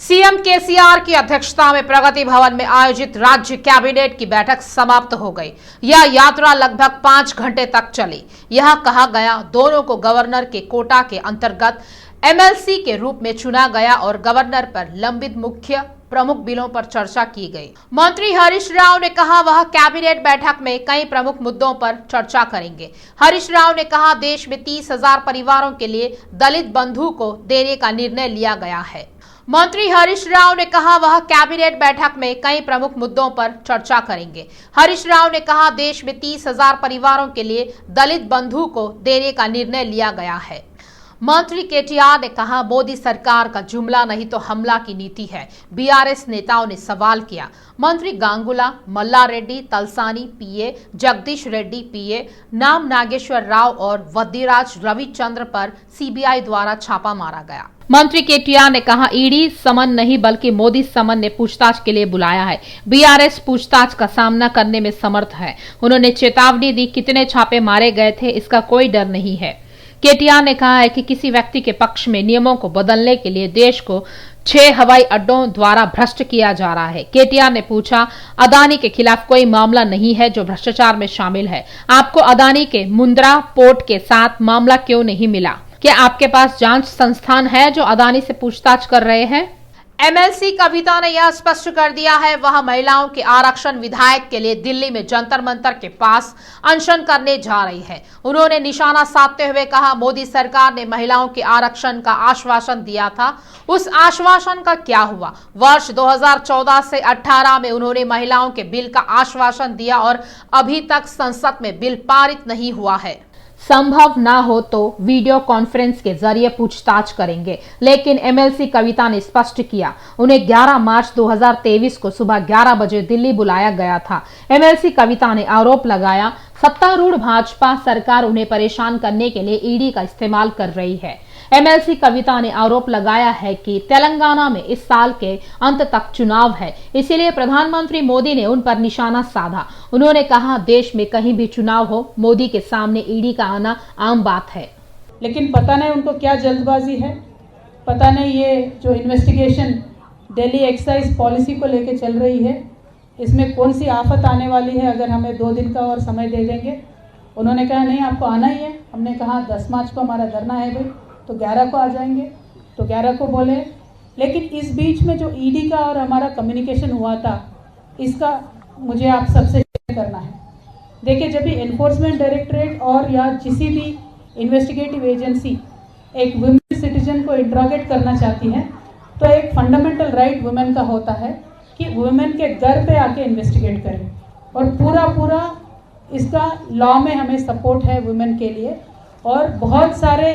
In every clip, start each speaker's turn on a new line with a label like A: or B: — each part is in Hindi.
A: सीएम केसीआर की अध्यक्षता में प्रगति भवन में आयोजित राज्य कैबिनेट की बैठक समाप्त हो गई। यह यात्रा लगभग 5 घंटे तक चली। यह कहा गया दोनों को गवर्नर के कोटा के अंतर्गत एमएलसी के रूप में चुना गया और गवर्नर पर लंबित मुख्य प्रमुख बिलों पर चर्चा की गई। मंत्री हरीश राव ने कहा वह कैबिनेट बैठक में कई प्रमुख मुद्दों पर चर्चा करेंगे। हरीश राव ने कहा देश में 30,000 परिवारों के लिए दलित बंधु को देने का निर्णय लिया गया है। मंत्री हरीश राव ने कहा वह कैबिनेट बैठक में कई प्रमुख मुद्दों पर चर्चा करेंगे। हरीश राव ने कहा देश में 30,000 परिवारों के लिए दलित बंधु को देने का निर्णय लिया गया है। मंत्री केटीआर ने कहा मोदी सरकार का जुमला नहीं तो हमला की नीति है। बीआरएस नेताओं ने सवाल किया। मंत्री गांगुला, मल्ला रेड्डी, तलसानी पीए, जगदीश रेड्डी पीए, नाम नागेश्वर राव और वद्दीराज रविचंद्र पर सीबीआई द्वारा छापा मारा गया। मंत्री केटीआर ने कहा ईडी समन नहीं बल्कि मोदी समन ने पूछताछ के लिए बुलाया है। बीआरएस पूछताछ का सामना करने में समर्थ है। उन्होंने चेतावनी दी कितने छापे मारे गए थे इसका कोई डर नहीं है। केटीआर ने कहा है कि किसी व्यक्ति के पक्ष में नियमों को बदलने के लिए देश को 6 हवाई अड्डों द्वारा भ्रष्ट किया जा रहा है। केटीआर ने पूछा अदानी के खिलाफ कोई मामला नहीं है जो भ्रष्टाचार में शामिल है। आपको अदानी के मुंद्रा पोर्ट के साथ मामला क्यों नहीं मिला? क्या आपके पास जांच संस्थान है जो अदानी से पूछताछ कर रहे हैं? एमएलसी कविता ने यह स्पष्ट कर दिया है वह महिलाओं के आरक्षण विधायक के लिए दिल्ली में जंतर मंतर के पास अनशन करने जा रही है। उन्होंने निशाना साधते हुए कहा मोदी सरकार ने महिलाओं के आरक्षण का आश्वासन दिया था, उस आश्वासन का क्या हुआ? वर्ष 2014 से 18 में उन्होंने महिलाओं के बिल का आश्वासन दिया और अभी तक संसद में बिल पारित नहीं हुआ है। संभव ना हो तो वीडियो कॉन्फ्रेंस के जरिए पूछताछ करेंगे, लेकिन एमएलसी कविता ने स्पष्ट किया उन्हें 11 मार्च 2023 को सुबह 11 बजे दिल्ली बुलाया गया था। एमएलसी कविता ने आरोप लगाया सत्तारूढ़ भाजपा सरकार उन्हें परेशान करने के लिए ईडी का इस्तेमाल कर रही है। एमएलसी कविता ने आरोप लगाया है कि तेलंगाना में इस साल के अंत तक चुनाव है, इसीलिए प्रधानमंत्री मोदी ने उन पर निशाना साधा। उन्होंने कहा देश में कहीं भी चुनाव हो मोदी के सामने ईडी का आना आम बात है।
B: लेकिन पता नहीं उनको क्या जल्दबाजी है, पता नहीं ये जो इन्वेस्टिगेशन दिल्ली एक्साइज पॉलिसी को लेके चल रही है इसमें कौन सी आफत आने वाली है अगर हमें 2 दिन का और समय दे देंगे। उन्होंने कहा नहीं आपको आना ही है। हमने कहा 10 मार्च को हमारा धरना है भाई, तो 11 को आ जाएंगे, तो 11 को बोले। लेकिन इस बीच में जो ईडी का और हमारा कम्युनिकेशन हुआ था इसका मुझे आप सबसे शेयर करना है। देखिए जब भी एनफोर्समेंट डायरेक्टरेट और या किसी भी इन्वेस्टिगेटिव एजेंसी एक वुमेन सिटीजन को इंट्रोगेट करना चाहती है तो एक फंडामेंटल राइट वुमेन का होता है कि वुमेन के घर पे आके इन्वेस्टिगेट करें, और पूरा इसका लॉ में हमें सपोर्ट है वुमेन के लिए। और बहुत सारे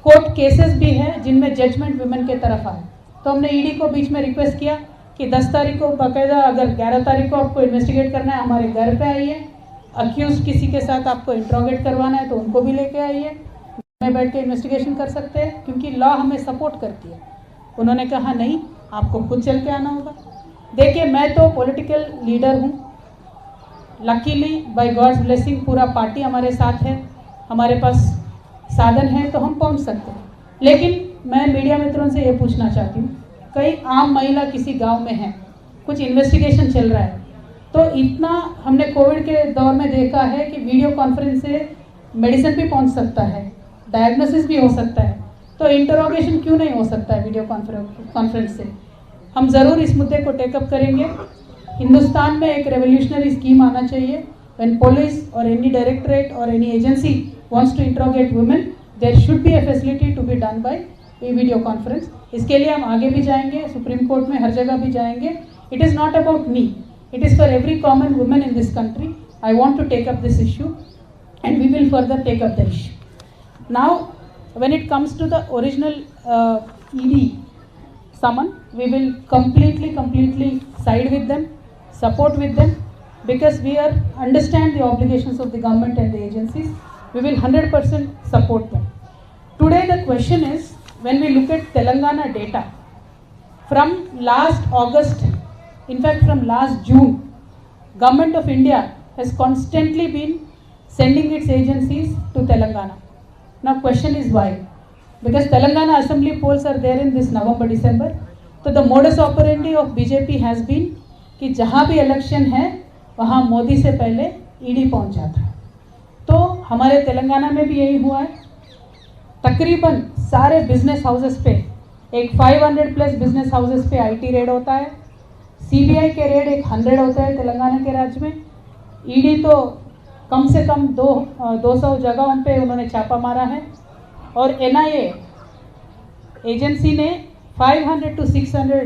B: कोर्ट केसेस भी हैं जिनमें जजमेंट वुमेन के तरफ आए। तो हमने ईडी को बीच में रिक्वेस्ट किया कि 10 तारीख को बाकायदा, अगर 11 तारीख को आपको इन्वेस्टिगेट करना है हमारे घर पे आइए, अक्यूज किसी के साथ आपको इंट्रोगेट करवाना है तो उनको भी लेके आइए, में बैठ के इन्वेस्टिगेशन कर सकते हैं क्योंकि लॉ हमें सपोर्ट करती है। उन्होंने कहा नहीं आपको खुद चल के आना होगा। देखिए मैं तो पॉलिटिकल लीडर हूँ, लकीली बाय गॉड्स ब्लेसिंग पूरा पार्टी हमारे साथ है, हमारे पास साधन है तो हम पहुंच सकते हैं। लेकिन मैं मीडिया मित्रों से ये पूछना चाहती हूँ कई आम महिला किसी गांव में है, कुछ इन्वेस्टिगेशन चल रहा है, तो इतना हमने कोविड के दौर में देखा है कि वीडियो कॉन्फ्रेंस से मेडिसिन भी पहुंच सकता है, डायग्नोसिस भी हो सकता है, तो इंटरोगेशन क्यों नहीं हो सकता है वीडियो कॉन्फ्रेंस से? हम ज़रूर इस मुद्दे को टेकअप करेंगे। हिंदुस्तान में एक रेवोल्यूशनरी स्कीम आना चाहिए। व्हेन पुलिस और एनी डायरेक्टरेट और any agency wants to interrogate women, there should be a facility to be done by a video conference. इसके लिए हम आगे भी जाएंगे, सुप्रीम कोर्ट में हर जगह भी जाएंगे। It is not about me, it is for every common woman in this country. I want to take up this issue and we will further take up the issue. Now, when it comes to the original ED summon, we will completely side with them, support with them, because we understand the obligations of the government and the agencies. We will 100% support them. Today the question is, when we look at Telangana data, from last August, in fact from last June, Government of India has constantly been sending its agencies to Telangana. Now question is why? Because Telangana assembly polls are there in this November, December. तो the modus operandi of BJP has been कि जहाँ भी इलेक्शन है वहाँ मोदी से पहले ईडी पहुँच जाता है। तो हमारे तेलंगाना में भी यही हुआ है। तकरीबन सारे बिजनेस हाउसेस पे एक 500 प्लस बिजनेस हाउसेस पे आईटी रेड होता है। सीबीआई के रेड एक 100 होता है तेलंगाना के राज्य में। ईडी तो कम से कम 200 जगहों पे उन्होंने छापा मारा है। और एनआईए एजेंसी ने 500 to 600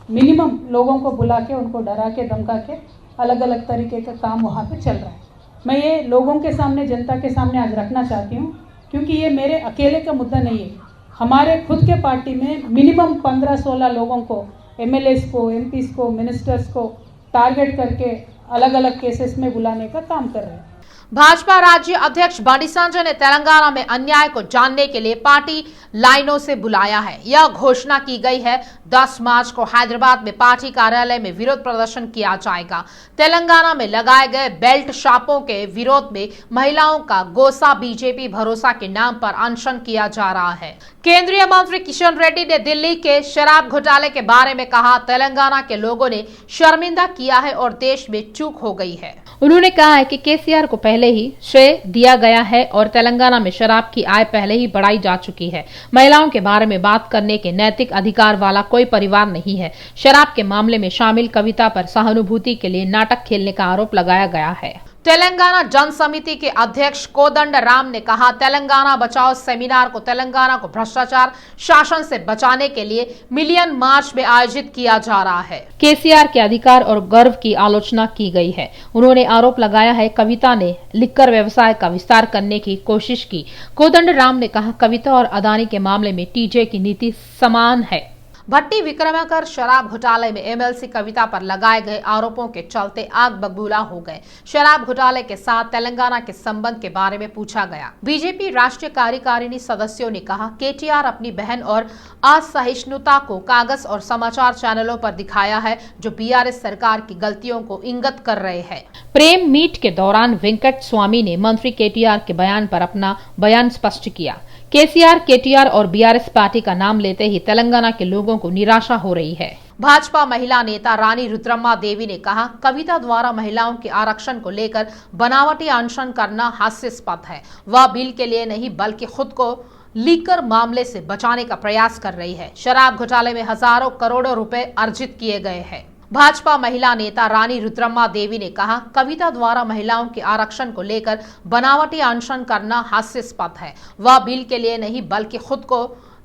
B: मिनिमम लोगों को बुला के उनको डरा के धमका के अलग अलग तरीके का काम वहाँ पे चल रहा है। मैं ये लोगों के सामने, जनता के सामने आज रखना चाहती हूँ, क्योंकि ये मेरे अकेले का मुद्दा नहीं है। हमारे खुद के पार्टी में मिनिमम 15-16 लोगों को, एमएलएस को, एमपीस को, मिनिस्टर्स को टारगेट करके अलग अलग केसेस में बुलाने का काम कर रहे हैं।
A: भाजपा राज्य अध्यक्ष बंडी संजय ने तेलंगाना में अन्याय को जानने के लिए पार्टी लाइनों से बुलाया है। यह घोषणा की गई है 10 मार्च को हैदराबाद में पार्टी कार्यालय में विरोध प्रदर्शन किया जाएगा। तेलंगाना में लगाए गए बेल्ट शापों के विरोध में महिलाओं का गोसा बीजेपी भरोसा के नाम पर अनशन किया जा रहा है। केंद्रीय मंत्री किशन रेड्डी ने दिल्ली के शराब घोटाले के बारे में कहा, तेलंगाना के लोगों ने शर्मिंदा किया है और देश में चूक हो गई है। उन्होंने कहा है कि केसीआर को पहले ही श्रेय दिया गया है और तेलंगाना में शराब की आय पहले ही बढ़ाई जा चुकी है। महिलाओं के बारे में बात करने के नैतिक अधिकार वाला कोई परिवार नहीं है। शराब के मामले में शामिल कविता पर सहानुभूति के लिए नाटक खेलने का आरोप लगाया गया है। तेलंगाना जन समिति के अध्यक्ष कोदंड राम ने कहा, तेलंगाना बचाओ सेमिनार को तेलंगाना को भ्रष्टाचार शासन से बचाने के लिए मिलियन मार्च में आयोजित किया जा रहा है। केसीआर के अधिकार और गर्व की आलोचना की गई है। उन्होंने आरोप लगाया है कविता ने लिकर व्यवसाय का विस्तार करने की कोशिश की। कोदंड राम ने कहा, कविता और अदानी के मामले में टीजे की नीति समान है। भट्टी विक्रमांकर शराब घोटाले में एमएलसी कविता पर लगाए गए आरोपों के चलते आग बबूला हो गए। शराब घोटाले के साथ तेलंगाना के संबंध के बारे में पूछा गया। बीजेपी राष्ट्रीय कार्यकारिणी सदस्यों ने कहा, केटीआर अपनी बहन और असहिष्णुता को कागज और समाचार चैनलों पर दिखाया है, जो बीआरएस सरकार की गलतियों को इंगित कर रहे हैं। प्रेम मीट के दौरान वेंकट स्वामी ने मंत्री केटीआर के बयान पर अपना बयान स्पष्ट किया। केसीआर, केटीआर और बीआरएस पार्टी का नाम लेते ही तेलंगाना के लोगों को निराशा हो रही है। भाजपा महिला नेता रानी रुद्रम्मा देवी ने कहा, कविता द्वारा महिलाओं के आरक्षण को लेकर बनावटी अनशन करना हास्यास्पद है। वह बिल के लिए नहीं बल्कि खुद को लीकर मामले से बचाने का प्रयास कर रही है। शराब घोटाले में हजारों करोड़ों रुपए अर्जित किए गए हैं। भाजपा महिला नेता रानी रुद्रम्मा देवी ने कहा, कविता द्वारा महिलाओं के आरक्षण को लेकर बनावटी अनशन करना हास्यास्पद है। वह बिल के लिए नहीं बल्कि खुद को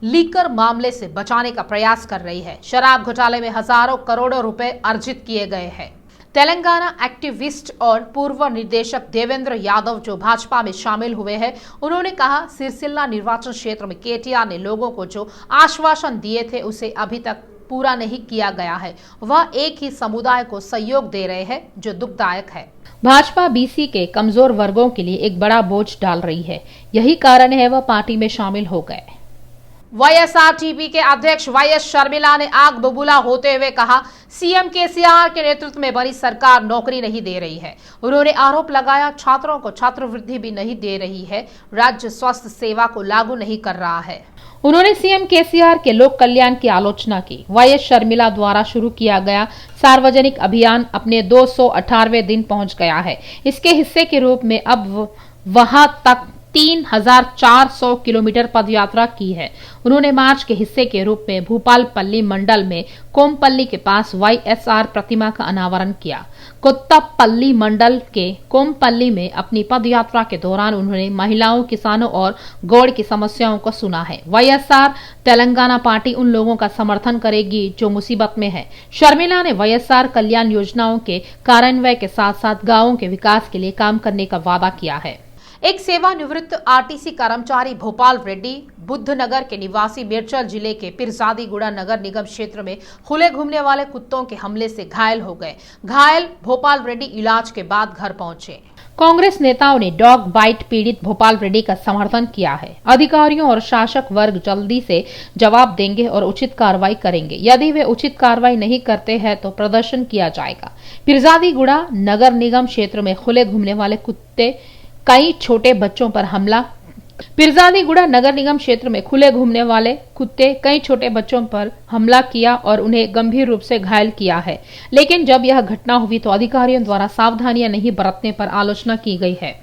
A: लीकर मामले से बचाने का प्रयास कर रही है। शराब घोटाले में हजारों करोड़ों रुपए अर्जित किए गए हैं। तेलंगाना एक्टिविस्ट और पूर्व निदेशक देवेंद्र यादव जो भाजपा में शामिल हुए हैं, उन्होंने कहा, सिरसिल्ला निर्वाचन क्षेत्र में केटीआर ने लोगों को जो आश्वासन दिए थे उसे अभी तक पूरा नहीं किया गया है। वह एक ही समुदाय को सहयोग दे रहे हैं, जो दुखदायक है। भाजपा बीसी के कमजोर वर्गों के लिए एक बड़ा बोझ डाल रही है। यही कारण है वह पार्टी में शामिल हो गए। वाईएसआरटीपी के अध्यक्ष वाईएस शर्मिला ने आग बबूला होते हुए कहा, सीएम केसीआर के नेतृत्व में बनी सरकार नौकरी नहीं दे रही है। उन्होंने आरोप लगाया, छात्रों को छात्रवृत्ति भी नहीं दे रही है, राज्य स्वास्थ्य सेवा को लागू नहीं कर रहा है। उन्होंने सीएम केसीआर के लोक कल्याण की आलोचना की। वाईएस शर्मिला द्वारा शुरू किया गया सार्वजनिक अभियान अपने 218वें दिन पहुंच गया है। इसके हिस्से के रूप में अब वहां तक 3400 किलोमीटर पदयात्रा की है। उन्होंने मार्च के हिस्से के रूप में भूपालपल्ली मंडल में कोमपल्ली के पास वाईएसआर प्रतिमा का अनावरण किया। कोत्तापल्ली मंडल के कोमपल्ली में अपनी पदयात्रा के दौरान उन्होंने महिलाओं, किसानों और गौड़ की समस्याओं को सुना है। वाईएसआर तेलंगाना पार्टी उन लोगों का समर्थन करेगी जो मुसीबत में है। शर्मिला ने वाईएसआर कल्याण योजनाओं के कार्यान्वयन के साथ साथ गाँवों के विकास के लिए काम करने का वादा किया है। एक सेवानिवृत्त आरटीसी कर्मचारी भोपाल रेड्डी बुद्धनगर के निवासी मिर्चल जिले के पिरजादीगुड़ा नगर निगम क्षेत्र में खुले घूमने वाले कुत्तों के हमले से घायल हो गए। घायल भोपाल रेड्डी इलाज के बाद घर पहुंचे। कांग्रेस नेताओं ने डॉग बाइट पीड़ित भोपाल रेड्डी का समर्थन किया है। अधिकारियों और शासक वर्ग जल्दी से जवाब देंगे और उचित कार्रवाई करेंगे। यदि वे उचित कार्रवाई नहीं करते हैं तो प्रदर्शन किया जाएगा। पिरजादीगुड़ा नगर निगम क्षेत्र में खुले घूमने वाले कुत्ते कई छोटे बच्चों पर हमला पीरजादीगुड़ा नगर निगम क्षेत्र में खुले घूमने वाले कुत्ते कई छोटे बच्चों पर हमला किया और उन्हें गंभीर रूप से घायल किया है। लेकिन जब यह घटना हुई तो अधिकारियों द्वारा सावधानियां नहीं बरतने पर आलोचना की गई है।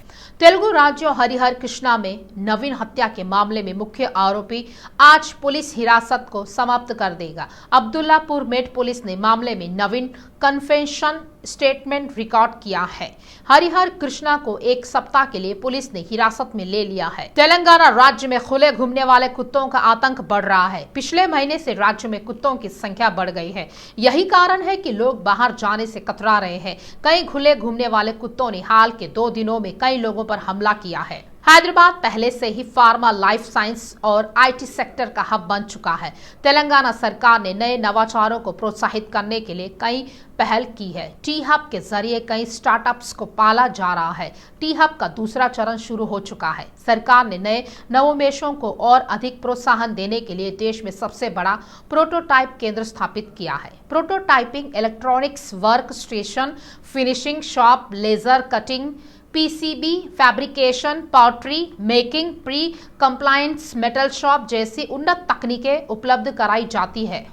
A: तेलुगु राज्य हरिहर कृष्णा में नवीन हत्या के मामले में मुख्य आरोपी आज पुलिस हिरासत को समाप्त कर देगा। अब्दुल्लापुर मेट पुलिस ने मामले में नवीन कन्फेशन स्टेटमेंट रिकॉर्ड किया है। हरिहर कृष्णा को एक सप्ताह के लिए पुलिस ने हिरासत में ले लिया है। तेलंगाना राज्य में खुले घूमने वाले कुत्तों का आतंक बढ़ रहा है। पिछले महीने से राज्य में कुत्तों की संख्या बढ़ गई है। यही कारण है कि लोग बाहर जाने से कतरा रहे हैं। कई खुले घूमने वाले कुत्तों ने हाल के 2 दिनों में कई लोगों पर हमला किया है। हैदराबाद पहले से ही फार्मा, लाइफ साइंस और आईटी सेक्टर का हब बन चुका है। तेलंगाना सरकार ने नए नवाचारों को प्रोत्साहित करने के लिए कई पहल की है। टी हब के जरिए कई स्टार्टअप्स को पाला जा रहा है। टी हब का दूसरा चरण शुरू हो चुका है। सरकार ने नए नवोन्मेषों को और अधिक प्रोत्साहन देने के लिए देश में सबसे बड़ा प्रोटोटाइप केंद्र स्थापित किया है। Prototyping, electronics work station, finishing shop, laser cutting, PCB fabrication, pottery making, pre compliance metal shop जैसी उन्नत तकनीकें उपलब्ध कराई जाती है।